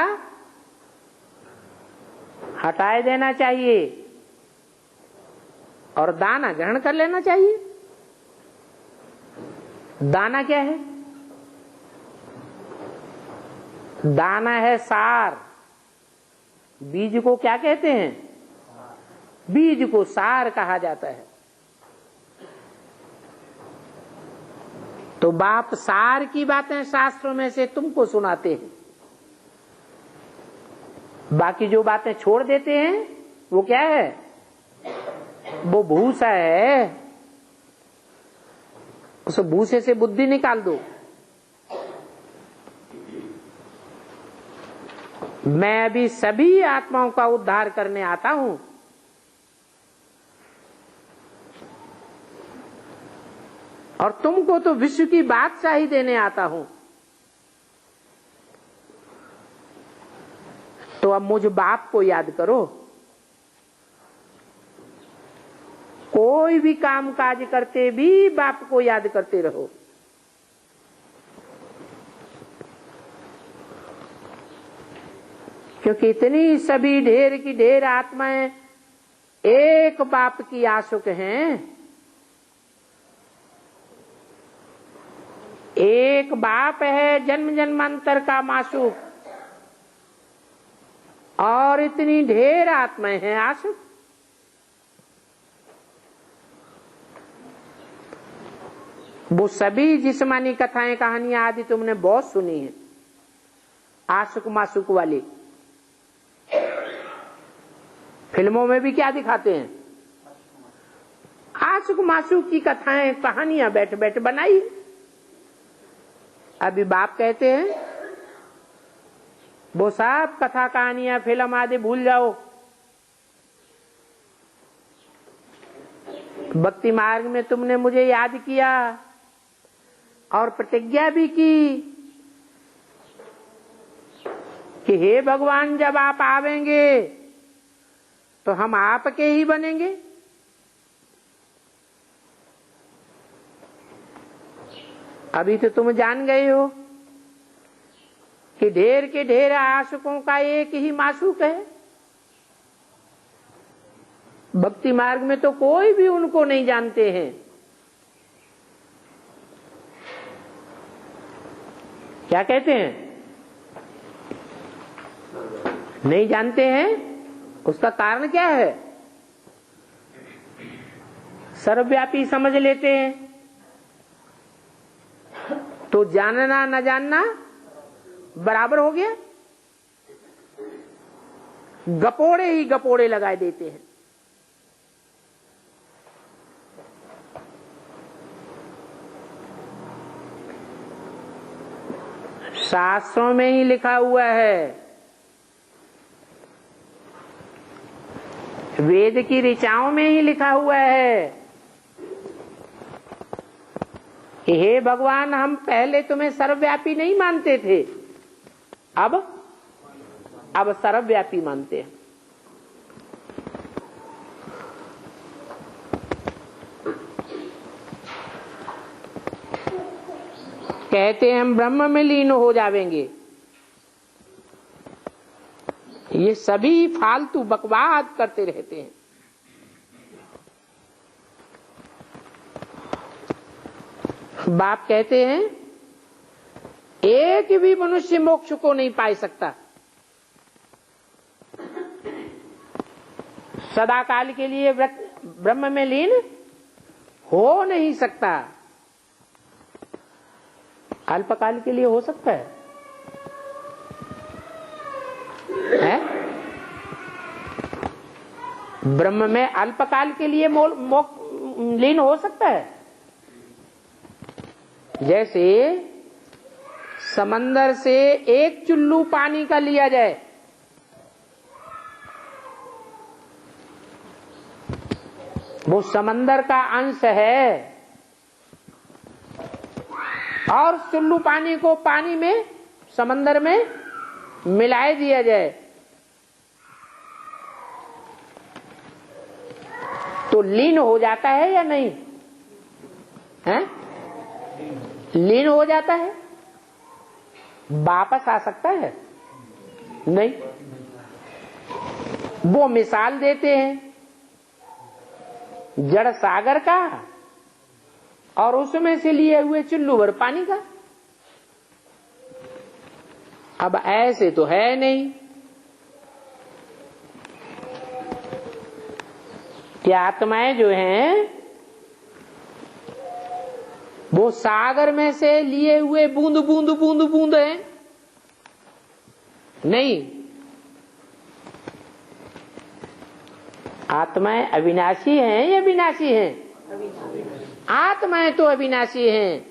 हटाए देना चाहिए और दाना ग्रहण कर लेना चाहिए। दाना क्या है? दाना है सार। बीज को क्या कहते हैं? बीज को सार कहा जाता है। तो बाप सार की बातें शास्त्रों में से तुमको सुनाते हैं। बाकी जो बातें छोड़ देते हैं वो क्या है? वो भूसा है। उस भूसे से बुद्धि निकाल दो। मैं अभी सभी आत्माओं का उद्धार करने आता हूं। और तुमको तो विश्व की बादशाही देने आता हूं। तो अब मुझ बाप को याद करो। कोई भी काम काज करते भी बाप को याद करते रहो। क्योंकि इतनी सभी ढेर की ढेर आत्माएं एक बाप की आशुक हैं। एक बाप है जन्म जन्मांतर का माशूक, और इतनी ढेर आत्माएं हैं आशुक। वो सभी जिस्मानी कथाएं कहानियां आदि तुमने बहुत सुनी है, आशुक माशुक वाली। फिल्मों में भी क्या दिखाते हैं? आशुक माशुक की कथाएं कहानियां बैठ बैठ बनाई। अभी बाप कहते हैं वो सब कथा कहानियां फिल्म आदि भूल जाओ, भक्ति मार्ग में तुमने मुझे याद किया और प्रतिज्ञा भी की कि हे भगवान जब आप आवेंगे तो हम आपके ही बनेंगे। अभी तो तुम जान गए हो कि ढेर के ढेर आशुकों का एक ही माशूक है। भक्ति मार्ग में तो कोई भी उनको नहीं जानते हैं। क्या कहते हैं? नहीं जानते हैं। उसका कारण क्या है? सर्वव्यापी समझ लेते हैं तो जानना न जानना बराबर हो गया। गपोड़े ही गपोड़े लगाए देते हैं। शास्त्रों में ही लिखा हुआ है, वेद की ऋचाओं में ही लिखा हुआ है कि हे भगवान हम पहले तुम्हें सर्वव्यापी नहीं मानते थे, अब सर्वव्यापी मानते हैं। कहते हैं हम ब्रह्म में लीन हो जावेंगे। ये सभी फालतू बकवाद करते रहते हैं। बाप कहते हैं एक भी मनुष्य मोक्ष को नहीं पा सकता, सदा काल के लिए ब्रह्म में लीन हो नहीं सकता। अल्पकाल के लिए हो सकता है? ब्रह्म में अल्पकाल के लिए लीन हो सकता है। जैसे समंदर से एक चुल्लू पानी का लिया जाए, वो समंदर का अंश है, और चुल्लू पानी को पानी में समंदर में मिलाए दिया जाए तो लीन हो जाता है या नहीं है? लीन हो जाता है। वापस आ सकता है? नहीं। वो मिसाल देते हैं जड़ सागर का और उसमें से लिए हुए चुल्लू भर पानी का। अब ऐसे तो है नहीं। कि आत्माएं जो हैं वो सागर में से लिए हुए बूंद बूंद बूंद बूंद हैं? नहीं। आत्माएं अविनाशी हैं या विनाशी हैं? आत्माएं तो अविनाशी हैं।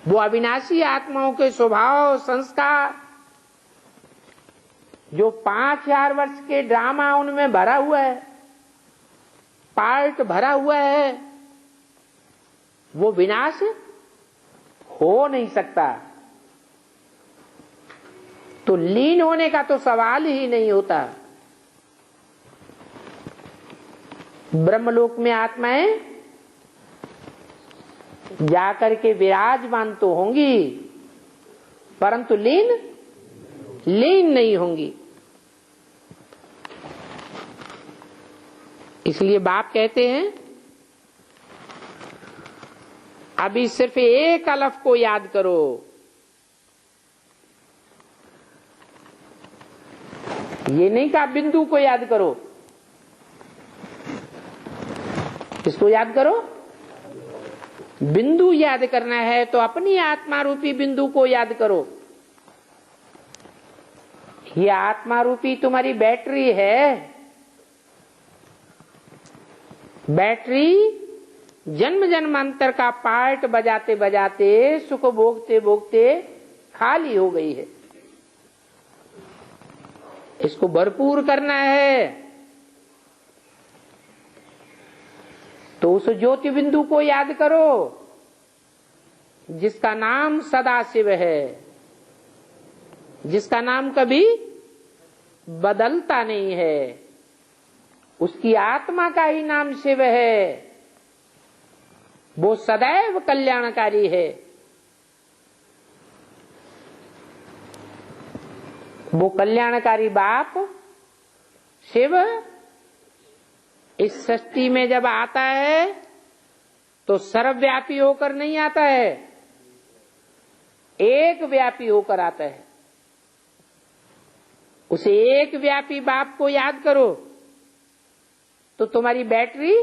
वो अविनाशी आत्माओं के स्वभाव संस्कार जो 5000 वर्ष के ड्रामा उनमें भरा हुआ है, पार्ट भरा हुआ है, वो विनाश हो नहीं सकता। तो लीन होने का तो सवाल ही नहीं होता। ब्रह्मलोक में आत्माएं जाकर के विराजमान तो होंगी, परंतु लीन नहीं होंगी। इसलिए बाप कहते हैं अभी सिर्फ एक अलफ को याद करो। ये नहीं कहा बिंदु को याद करो। किसको याद करो? बिंदु याद करना है तो अपनी आत्मा रूपी बिंदु को याद करो। ये आत्मा रूपी तुम्हारी बैटरी है। बैटरी जन्म जन्मांतर का पार्ट बजाते बजाते सुख भोगते भोगते खाली हो गई है। इसको भरपूर करना है तो उस ज्योति बिंदु को याद करो जिसका नाम सदाशिव है, जिसका नाम कभी बदलता नहीं है। उसकी आत्मा का ही नाम शिव है। वो सदैव कल्याणकारी है। वो कल्याणकारी बाप शिव इस सृष्टि में जब आता है तो सर्वव्यापी होकर नहीं आता है, एक व्यापी होकर आता है। उसे एक व्यापी बाप को याद करो तो तुम्हारी बैटरी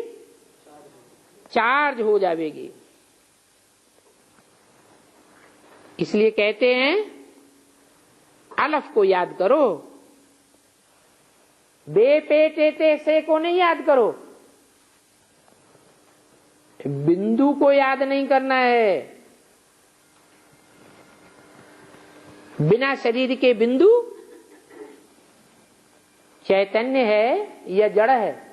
चार्ज हो जाएगी। इसलिए कहते हैं अलफ को याद करो, बेपेटे से को नहीं याद करो। बिंदु को याद नहीं करना है। बिना शरीर के बिंदु चैतन्य है या जड़ है?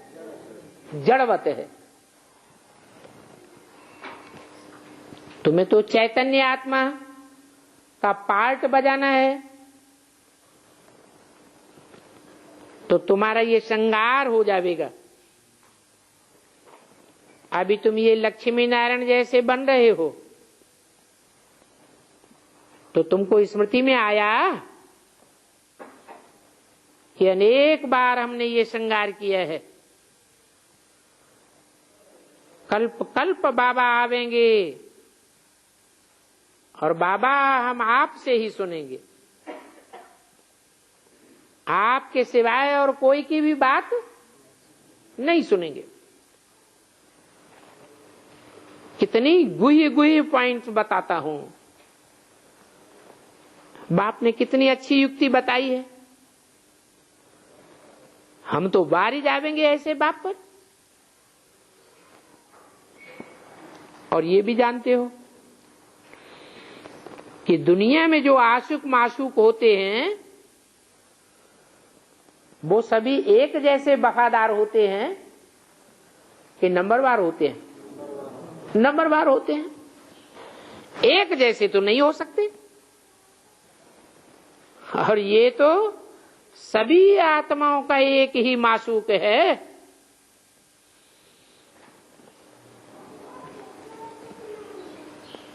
जड़वत है। तुम्हें तो चैतन्य आत्मा का पार्ट बजाना है तो तुम्हारा ये श्रृंगार हो जाएगा। अभी तुम ये लक्ष्मी नारायण जैसे बन रहे हो तो तुमको स्मृति में आया कि अनेक बार हमने ये श्रृंगार किया है। कल्प कल्प बाबा आवेंगे और बाबा हम आपसे ही सुनेंगे, आपके सिवाय और कोई की भी बात नहीं सुनेंगे। कितनी गुही गुही पॉइंट्स बताता हूं। बाप ने कितनी अच्छी युक्ति बताई है। हम तो बारी जावेंगे ऐसे बाप पर। और ये भी जानते हो कि दुनिया में जो आशुक माशूक होते हैं वो सभी एक जैसे वफादार होते हैं कि नंबरवार होते हैं? नंबरवार होते हैं। एक जैसे तो नहीं हो सकते। और ये तो सभी आत्माओं का एक ही माशूक है।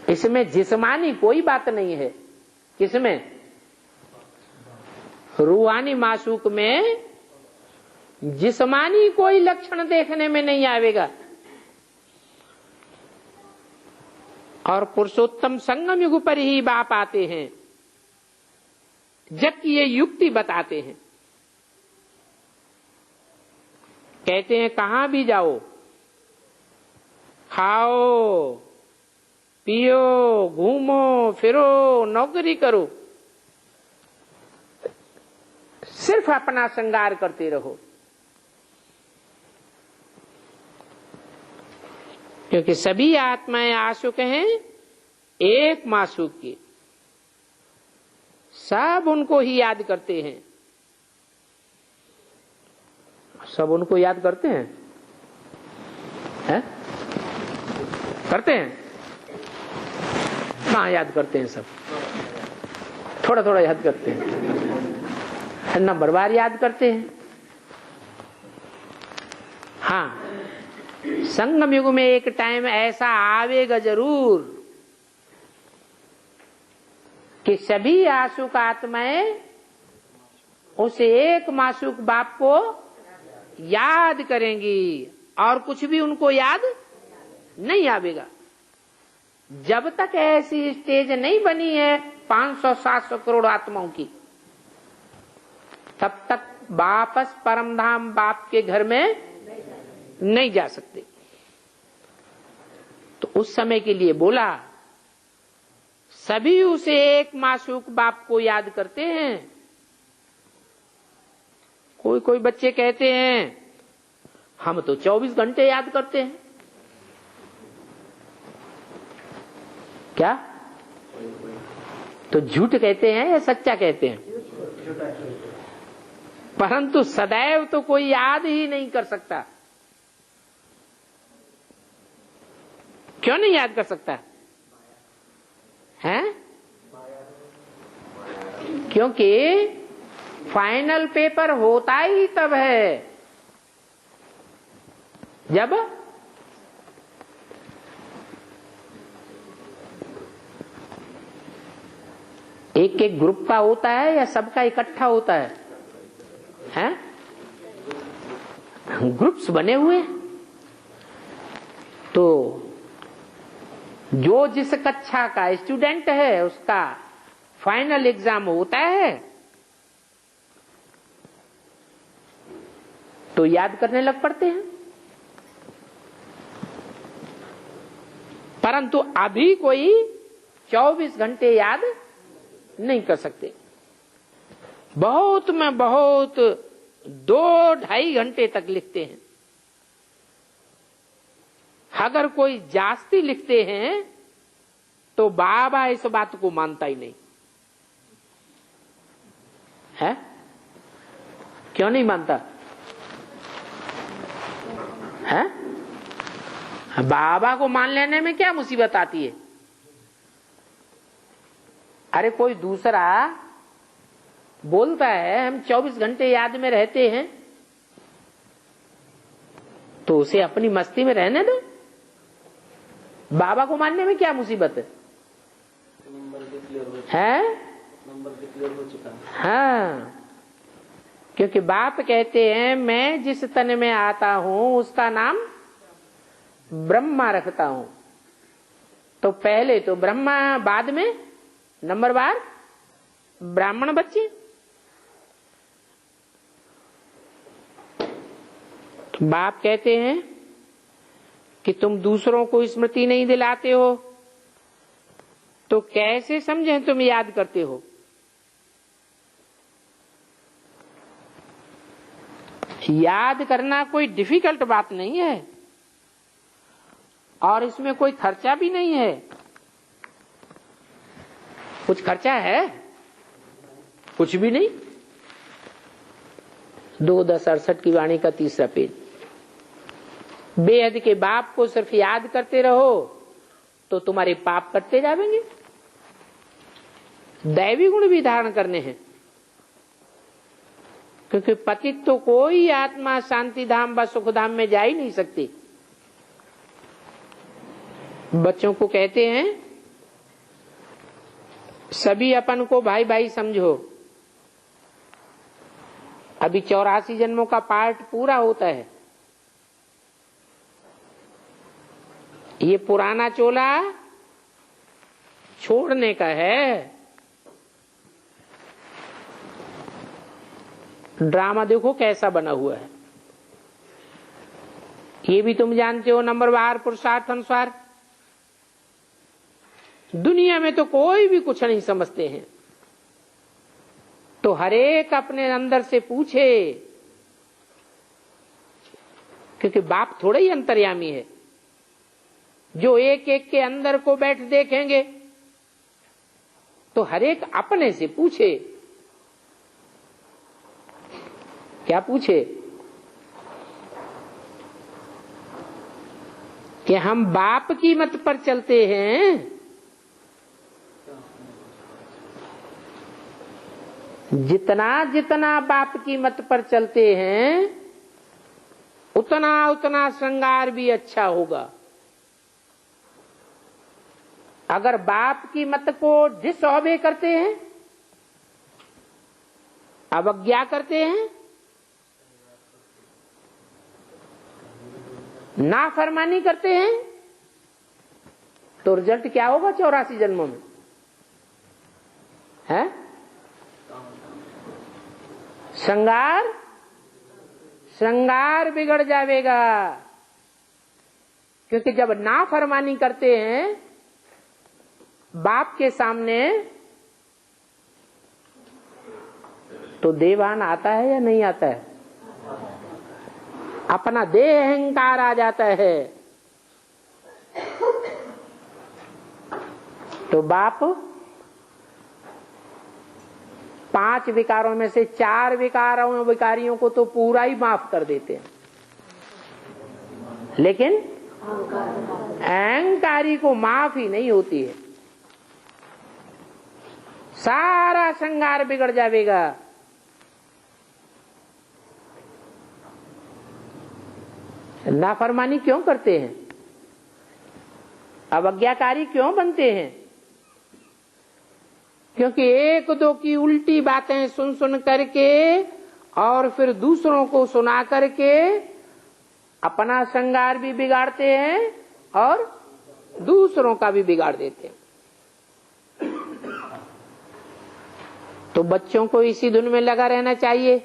इसमें जिस्मानी कोई बात नहीं है। किसमें? रूहानी माशूक में जिस्मानी कोई लक्षण देखने में नहीं आवेगा। और पुरुषोत्तम संगम युग पर ही बाप आते हैं जबकि ये युक्ति बताते हैं। कहते हैं कहां भी जाओ, खाओ पियो, घूमो फिरो, नौकरी करो, सिर्फ अपना श्रृंगार करते रहो। क्योंकि सभी आत्माएं आशुक हैं एक माशूक की। सब उनको ही याद करते हैं। सब उनको याद करते हैं, है? करते हैं? कहाँ याद करते हैं? सब थोड़ा थोड़ा याद करते हैं, नंबरवार याद करते हैं। हाँ, संगम युग में एक टाइम ऐसा आवेगा जरूर कि सभी आशुक आत्माएं उस एक मासूक बाप को याद करेंगी और कुछ भी उनको याद नहीं आवेगा। जब तक ऐसी स्टेज नहीं बनी है 500-700 करोड़ आत्माओं की, तब तक वापस परमधाम बाप के घर में नहीं जा सकते। तो उस समय के लिए बोला सभी उसे एक मासूक बाप को याद करते हैं। कोई कोई बच्चे कहते हैं हम तो 24 घंटे याद करते हैं। क्या तो झूठ कहते हैं या सच्चा कहते हैं? परंतु सदैव तो कोई याद ही नहीं कर सकता। क्यों नहीं याद कर सकता है? क्योंकि फाइनल पेपर होता ही तब है जब एक एक ग्रुप का होता है या सबका इकट्ठा होता है? हैं? ग्रुप्स बने हुए। तो जो जिस कक्षा का स्टूडेंट है उसका फाइनल एग्जाम होता है तो याद करने लग पड़ते हैं। परंतु अभी कोई 24 घंटे याद नहीं कर सकते। बहुत में बहुत 2-2.5 घंटे तक लिखते हैं। अगर कोई जास्ती लिखते हैं तो बाबा इस बात को मानता ही नहीं है। क्यों नहीं मानता है? बाबा को मान लेने में क्या मुसीबत आती है? अरे कोई दूसरा बोलता है हम 24 घंटे याद में रहते हैं तो उसे अपनी मस्ती में रहने दो। बाबा को मानने में क्या मुसीबत है? नंबर डिक्लेयर हो चुका है। हाँ, क्योंकि बाप कहते हैं मैं जिस तन में आता हूं उसका नाम ब्रह्मा रखता हूं। तो पहले तो ब्रह्मा, बाद में नंबरवार ब्राह्मण बच्चे। तो बाप कहते हैं कि तुम दूसरों को स्मृति नहीं दिलाते हो तो कैसे समझें तुम याद करते हो? याद करना कोई डिफिकल्ट बात नहीं है और इसमें कोई खर्चा भी नहीं है। कुछ खर्चा है? कुछ भी नहीं। 2:10:68 की वाणी का 3रा पेज। बेहद के बाप को सिर्फ याद करते रहो तो तुम्हारे पाप कटते जाएंगे। दैवी गुण भी धारण करने हैं, क्योंकि पतित तो कोई आत्मा शांति धाम व सुख धाम में जा ही नहीं सकती। बच्चों को कहते हैं सभी अपन को भाई भाई समझो। अभी 84 जन्मों का पार्ट पूरा होता है। ये पुराना चोला छोड़ने का है। ड्रामा देखो कैसा बना हुआ है। ये भी तुम जानते हो नंबरवार पुरुषार्थ अनुसार। दुनिया में तो कोई भी कुछ नहीं समझते हैं, तो हरेक अपने अंदर से पूछे, क्योंकि बाप थोड़ा ही अंतर्यामी है। जो एक एक के अंदर को बैठ देखेंगे तो हरेक अपने से पूछे। क्या पूछे? कि हम बाप की मत पर चलते हैं, जितना जितना बाप की मत पर चलते हैं उतना उतना श्रृंगार भी अच्छा होगा। अगर बाप की मत को डिसऑबे करते हैं, अवज्ञा करते हैं, नाफरमानी करते हैं, तो रिजल्ट क्या होगा 84 जन्मों में? है श्रृंगार बिगड़ जाएगा। क्योंकि जब नाफरमानी करते हैं बाप के सामने, तो देवान आता है या नहीं आता है? अपना देह अहंकार आ जाता है। तो बाप 5 विकारों में से 4 विकारियों को तो पूरा ही माफ कर देते हैं, लेकिन अहंकारी को माफ ही नहीं होती है। सारा श्रृंगार बिगड़ जाएगा। नाफरमानी क्यों करते हैं? अवज्ञाकारी क्यों बनते हैं? क्योंकि एक दो की उल्टी बातें सुन सुन करके और फिर दूसरों को सुना करके अपना श्रृंगार भी बिगाड़ते हैं और दूसरों का भी बिगाड़ देते हैं। तो बच्चों को इसी धुन में लगा रहना चाहिए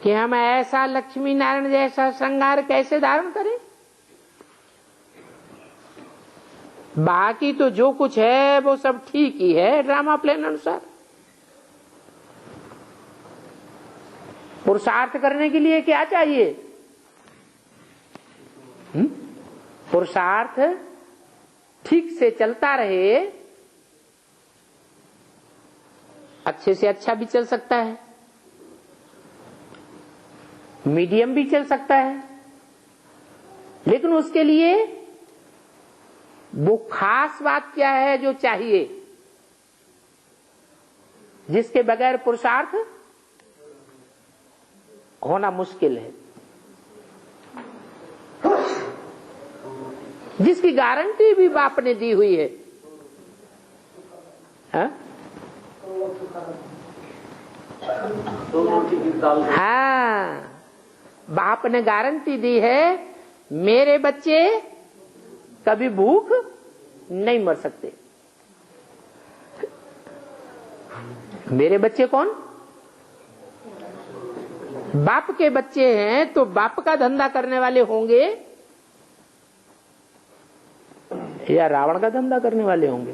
कि हम ऐसा लक्ष्मी नारायण जैसा श्रृंगार कैसे धारण करें। बाकी तो जो कुछ है वो सब ठीक ही है ड्रामा प्लान अनुसार। पुरुषार्थ करने के लिए क्या चाहिए? पुरुषार्थ ठीक से चलता रहे, अच्छे से अच्छा भी चल सकता है, मीडियम भी चल सकता है, लेकिन उसके लिए वो खास बात क्या है जो चाहिए, जिसके बगैर पुरुषार्थ होना मुश्किल है, जिसकी गारंटी भी बाप ने दी हुई है। हाँ, बाप ने गारंटी दी है, मेरे बच्चे कभी भूख नहीं मर सकते। मेरे बच्चे कौन? बाप के बच्चे हैं, तो बाप का धंधा करने वाले होंगे या रावण का धंधा करने वाले होंगे?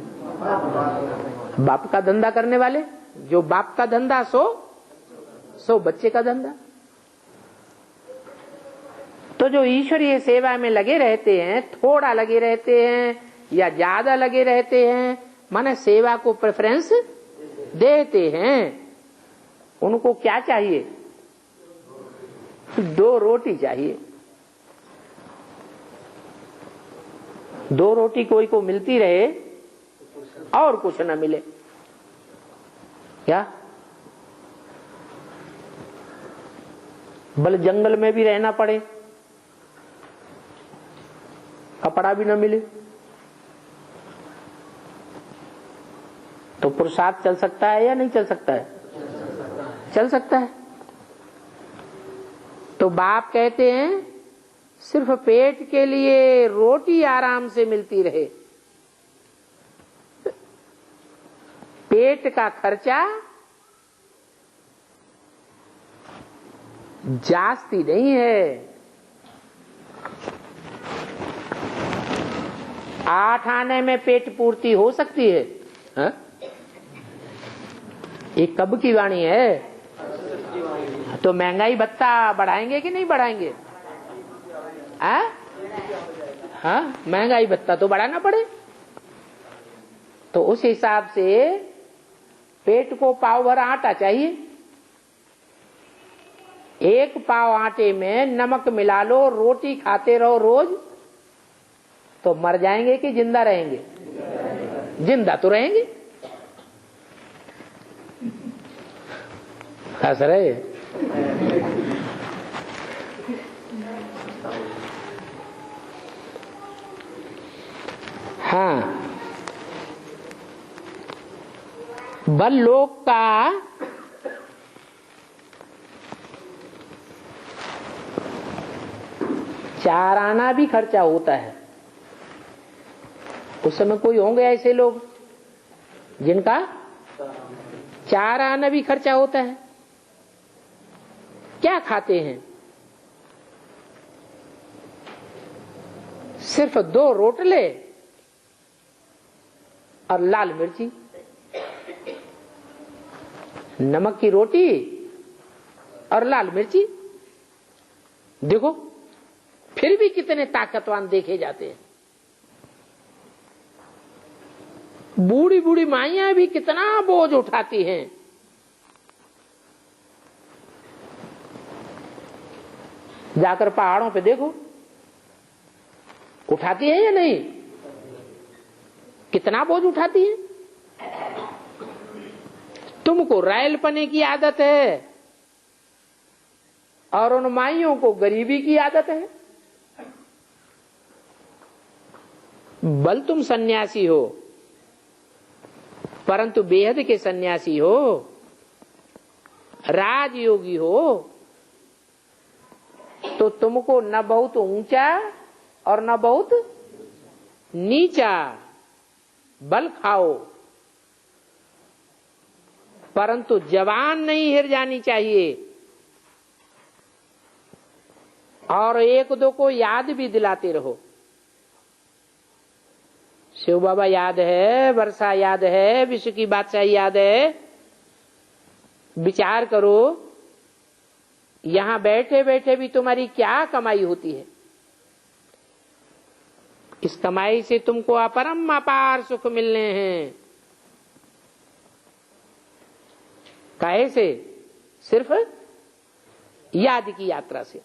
बाप का धंधा करने वाले। जो बाप का धंधा सो बच्चे का धंधा। तो जो ईश्वरीय सेवा में लगे रहते हैं, थोड़ा लगे रहते हैं या ज्यादा लगे रहते हैं, माने सेवा को प्रेफरेंस देते हैं, उनको क्या चाहिए? 2 रोटी चाहिए। 2 रोटी कोई को मिलती रहे और कुछ न मिले, क्या? भले जंगल में भी रहना पड़े, कपड़ा भी न मिले, तो पुरुषार्थ चल सकता है या नहीं चल सकता है? चल सकता है। तो बाप कहते हैं सिर्फ पेट के लिए रोटी आराम से मिलती रहे, पेट का खर्चा जास्ती नहीं है। 8 आने में पेट पूर्ति हो सकती है। हा? ये कब की वाणी है? तो महंगाई भत्ता बढ़ाएंगे कि नहीं बढ़ाएंगे? हाँ, महंगाई भत्ता तो बढ़ाना पड़े। तो उस हिसाब से पेट को पाव भर आटा चाहिए। 1 पाव आटे में नमक मिला लो, रोटी खाते रहो रोज, तो मर जाएंगे कि जिंदा रहेंगे? जिंदा तो रहेंगे। हंस रहे? हाँ, बल लोक का चार आना भी खर्चा होता है। उस समय कोई होंगे ऐसे लोग जिनका 4 आना भी खर्चा होता है। क्या खाते हैं? सिर्फ 2 रोटले और लाल मिर्ची, नमक की रोटी और लाल मिर्ची। देखो फिर भी कितने ताकतवान देखे जाते हैं। बूढ़ी बूढ़ी माइयां भी कितना बोझ उठाती हैं। जाकर पहाड़ों पे देखो, उठाती है या नहीं? कितना बोझ उठाती है। तुमको रैल पने की आदत है और उन माइयों को गरीबी की आदत है। बल तुम सन्यासी हो, परंतु बेहद के सन्यासी हो, राजयोगी हो, तो तुमको न बहुत ऊंचा और न बहुत नीचा बल खाओ, परंतु जवान नहीं हिर जानी चाहिए। और 1-2 को याद भी दिलाते रहो। शिव बाबा याद है, वर्षा याद है, विश्व की बादशाही याद है। विचार करो, यहां बैठे बैठे भी तुम्हारी क्या कमाई होती है। इस कमाई से तुमको अपरम अपार सुख मिलने हैं। काहे से? सिर्फ याद की यात्रा से,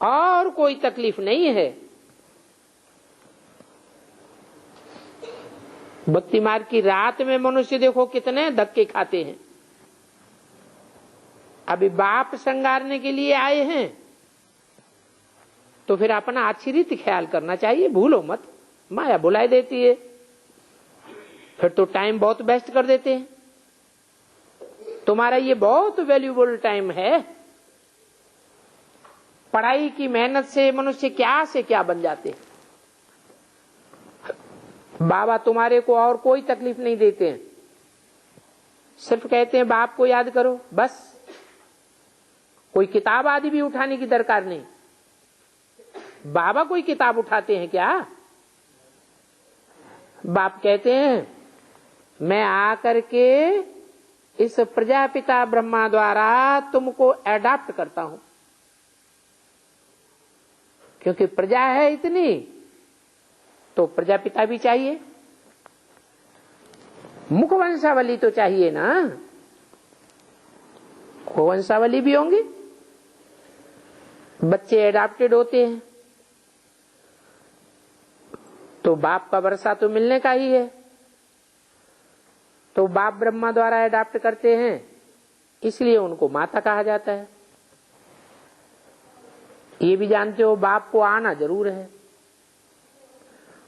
और कोई तकलीफ नहीं है। भक्ति मार्ग की रात में मनुष्य देखो कितने धक्के खाते हैं। अभी बाप संगारने के लिए आए हैं तो फिर अपना अच्छी रीति ख्याल करना चाहिए। भूलो मत, माया बुलाई देती है, फिर तो टाइम बहुत वेस्ट कर देते हैं। तुम्हारा ये बहुत वैल्यूएबल टाइम है। पढ़ाई की मेहनत से मनुष्य क्या से क्या बन जाते हैं। बाबा तुम्हारे को और कोई तकलीफ नहीं देते हैं, सिर्फ कहते हैं बाप को याद करो, बस। कोई किताब आदि भी उठाने की दरकार नहीं। बाबा कोई किताब उठाते हैं क्या? बाप कहते हैं मैं आकर के इस प्रजापिता ब्रह्मा द्वारा तुमको अडॉप्ट करता हूं, क्योंकि प्रजा है इतनी तो प्रजापिता भी चाहिए, मुख वंशावली तो चाहिए ना। वंशावली भी होंगे। बच्चे एडाप्टेड होते हैं तो बाप का वर्षा तो मिलने का ही है। तो बाप ब्रह्मा द्वारा एडाप्ट करते हैं, इसलिए उनको माता कहा जाता है। ये भी जानते हो बाप को आना जरूर है,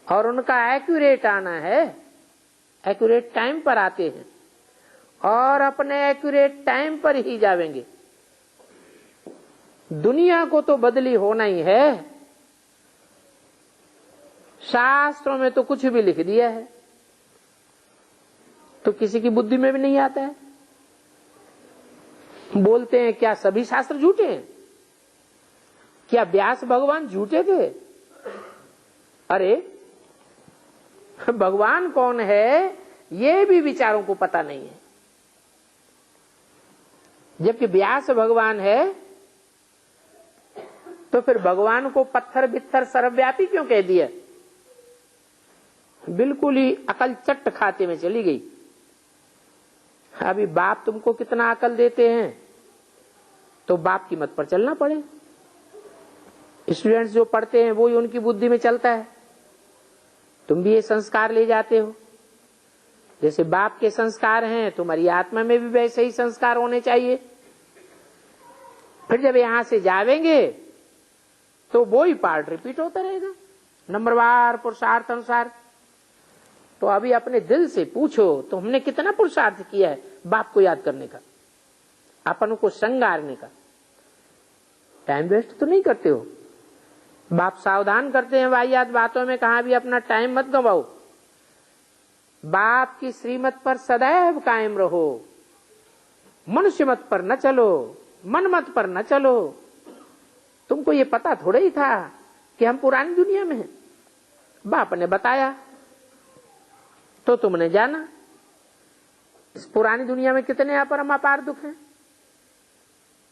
और उनका एक्यूरेट आना है। एक्यूरेट टाइम पर आते हैं और अपने एक्यूरेट टाइम पर ही जावेंगे। दुनिया को तो बदली होना ही है। शास्त्रों में तो कुछ भी लिख दिया है, तो किसी की बुद्धि में भी नहीं आता है। बोलते हैं क्या सभी शास्त्र झूठे हैं? क्या व्यास भगवान झूठे थे? अरे भगवान कौन है ये भी विचारों को पता नहीं है। जबकि व्यास भगवान है तो फिर भगवान को पत्थर बित्थर सर्वव्यापी क्यों कह दिया? बिल्कुल ही अकल चट्ट खाते में चली गई। अभी बाप तुमको कितना अकल देते हैं तो बाप की मत पर चलना पड़े। स्टूडेंट्स जो पढ़ते हैं वो ही उनकी बुद्धि में चलता है। तुम भी ये संस्कार ले जाते हो, जैसे बाप के संस्कार हैं तुम्हारी आत्मा में भी वैसे ही संस्कार होने चाहिए। फिर जब यहां से जावेंगे तो वो ही पार्ट रिपीट होता रहेगा। नंबरवार पुरुषार्थ अनुसार। तो अभी अपने दिल से पूछो तो हमने कितना पुरुषार्थ किया है बाप को याद करने का, अपन को संगारने का। टाइम वेस्ट तो नहीं करते हो? बाप सावधान करते हैं वाहियात बातों में, कहा भी अपना टाइम मत गवाओ। बाप की श्रीमत पर सदैव कायम रहो, मनुष्य मत पर न चलो, मन मत पर न चलो। तुमको ये पता थोड़ा ही था कि हम पुरानी दुनिया में हैं। बाप ने बताया तो तुमने जाना। इस पुरानी दुनिया में कितने अपरम अपार दुख हैं,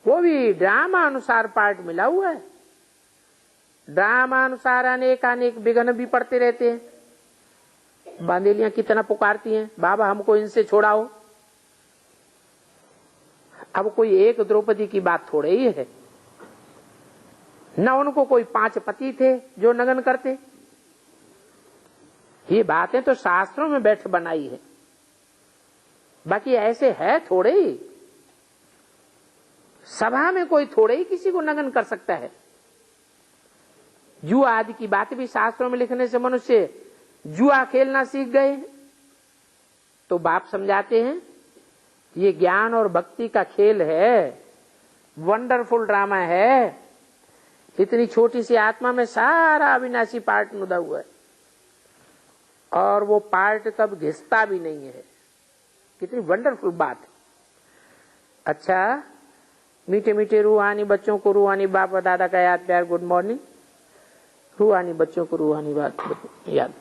वो भी ड्रामा अनुसार पार्ट मिला हुआ है। ड्रामा अनुसार अनेक अनेक विघ्न भी पड़ते रहते हैं। बांदेलियां कितना पुकारती हैं, बाबा हमको इनसे छोड़ाओ। अब कोई एक द्रौपदी की बात थोड़े ही है, न उनको कोई 5 पति थे जो नगन करते। ये बातें तो शास्त्रों में बैठ बनाई है, बाकी ऐसे है थोड़े ही। सभा में कोई थोड़े ही किसी को नगन कर सकता है। जुआ आदि की बात भी शास्त्रों में लिखने से मनुष्य जुआ खेलना सीख गए। तो बाप समझाते हैं ये ज्ञान और भक्ति का खेल है, वंडरफुल ड्रामा है। इतनी छोटी सी आत्मा में सारा अविनाशी पार्ट मुदा हुआ है, और वो पार्ट कब घिसता भी नहीं है। कितनी वंडरफुल बात है। अच्छा, मीठे मीठे रूहानी बच्चों को रूहानी बाप और दादा का याद प्यार, गुड मॉर्निंग। रूहानी बच्चों को रूहानी बात याद।